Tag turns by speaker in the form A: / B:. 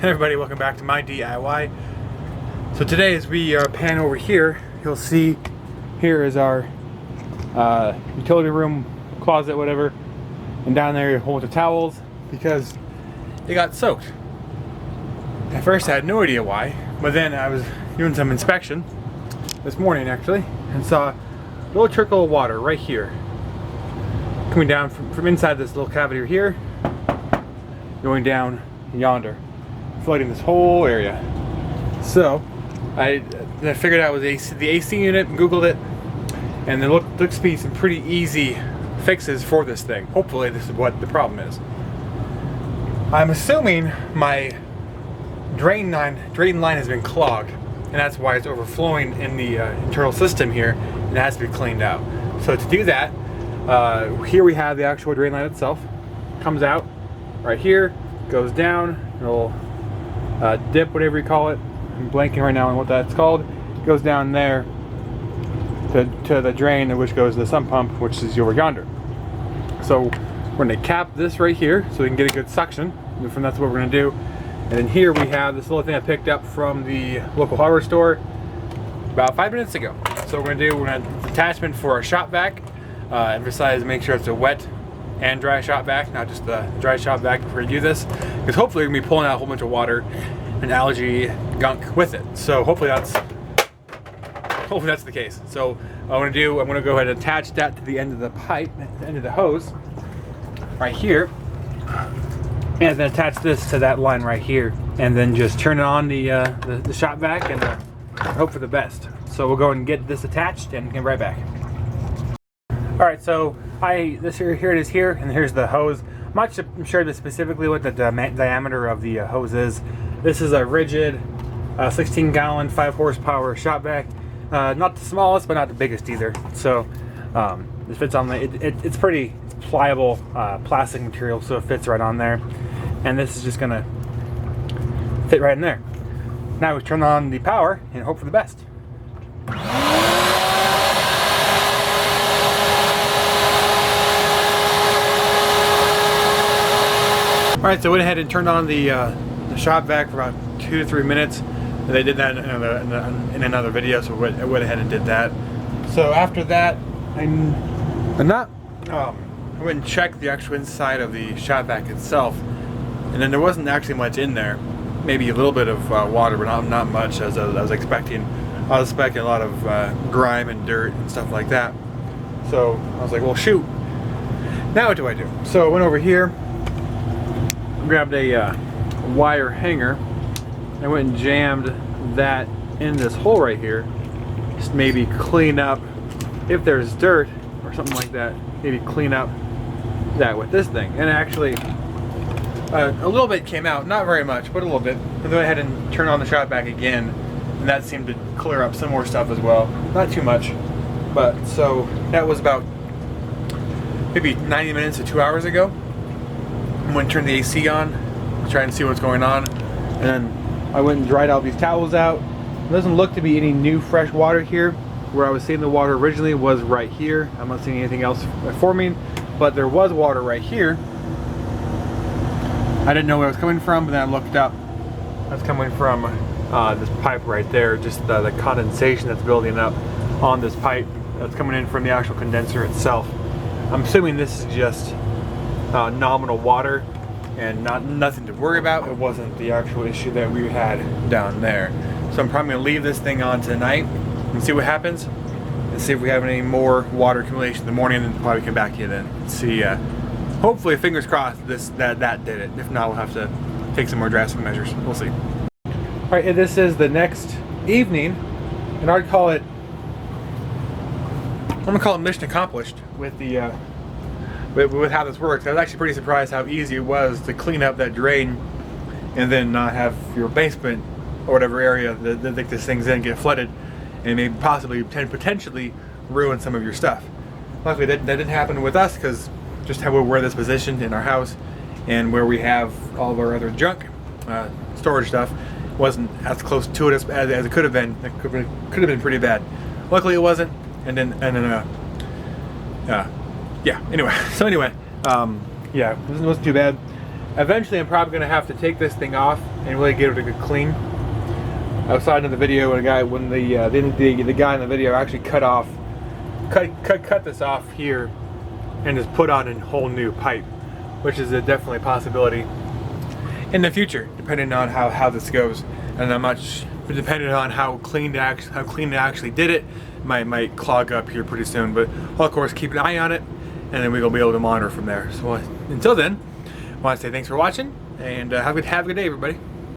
A: Hey everybody, welcome back to my DIY. So today as we pan over here, you'll see here is our utility room, closet, whatever, and down there a whole bunch of towels because they got soaked. At first I had no idea why, but then I was doing some inspection this morning actually and saw a little trickle of water right here coming down from inside this little cavity here, going down yonder, flooding this whole area. So I figured out it was the AC unit, Googled it, and there looks to be some pretty easy fixes for this thing. Hopefully this is what the problem is. I'm assuming my drain line has been clogged, and that's why it's overflowing in the internal system here, and it has to be cleaned out. So to do that, here we have the actual drain line itself. Comes out right here, goes down, it'll dip, whatever you call it. I'm blanking right now on what that's called. Goes down there to the drain, which goes to the sump pump, which is over yonder. So we're going to cap this right here so we can get a good suction. And from that's what we're going to do. And then here we have this little thing I picked up from the local hardware store about 5 minutes ago. So we're going to attachment for our shop vac. Emphasize make sure it's a wet and dry shop vac, not just the dry shop vac before you do this, because hopefully we're going to be pulling out a whole bunch of water and algae gunk with it. So hopefully that's the case. So I'm going to go ahead and attach that to the end of the pipe, the end of the hose right here, and then attach this to that line right here, and then just turn it on the shop vac and hope for the best. So we'll go and get this attached and get right back. Alright, so here it is here, and here's the hose. I'm not sure specifically what the diameter of the hose is. This is a rigid 16-gallon, 5 horsepower shop vac. Not the smallest, but not the biggest either. So it fits on it's pretty pliable plastic material, so it fits right on there. And this is just gonna fit right in there. Now we turn on the power and hope for the best. Alright, so I went ahead and turned on the shop vac for about 2 to 3 minutes. And they did that in another video, so I went ahead and did that. So after that, I went and checked the actual inside of the shop vac itself, and then there wasn't actually much in there. Maybe a little bit of water, but not much as I was expecting. I was expecting a lot of grime and dirt and stuff like that. So I was like, well shoot, now what do I do? So I went over here, grabbed a wire hanger. I went and jammed that in this hole right here. Just maybe clean up, if there's dirt or something like that, maybe clean up that with this thing. And actually, a little bit came out, not very much, but a little bit. I went ahead and turned on the shop vac again, and that seemed to clear up some more stuff as well. Not too much, but so that was about maybe 90 minutes to 2 hours ago. I went and turned the AC on to try and see what's going on, and then I went and dried all these towels out. There doesn't look to be any new fresh water here. Where I was seeing the water originally was right here. I'm not seeing anything else forming, but there was water right here. I didn't know where it was coming from, but then I looked up. That's coming from this pipe right there, just the condensation that's building up on this pipe that's coming in from the actual condenser itself. I'm assuming this is just nominal water and nothing to worry about. It wasn't the actual issue that we had down there. So I'm probably going to leave this thing on tonight and see what happens, and see if we have any more water accumulation in the morning, and probably come back here then and see. Hopefully, fingers crossed, that did it. If not, we'll have to take some more drastic measures. We'll see. All right, and this is the next evening, and I'm gonna call it mission accomplished with the. With how this works. I was actually pretty surprised how easy it was to clean up that drain and then not have your basement or whatever area that this thing's in get flooded and maybe possibly potentially ruin some of your stuff. Luckily that didn't happen with us, because just how we're this positioned in our house and where we have all of our other junk storage stuff wasn't as close to it as it could have been. It could have been pretty bad. Luckily it wasn't, and then yeah, anyway, so anyway, yeah, it wasn't too bad. Eventually I'm probably gonna have to take this thing off and really get it a good clean. I was in the video when the guy in the video actually cut this off here and just put on a whole new pipe, which is definitely a possibility in the future, depending on how this goes. And I'm not depending on how clean it actually did it. Might clog up here pretty soon, but I'll of course keep an eye on it, and then we'll be able to monitor from there. So until then, I want to say thanks for watching, and have a good day, everybody.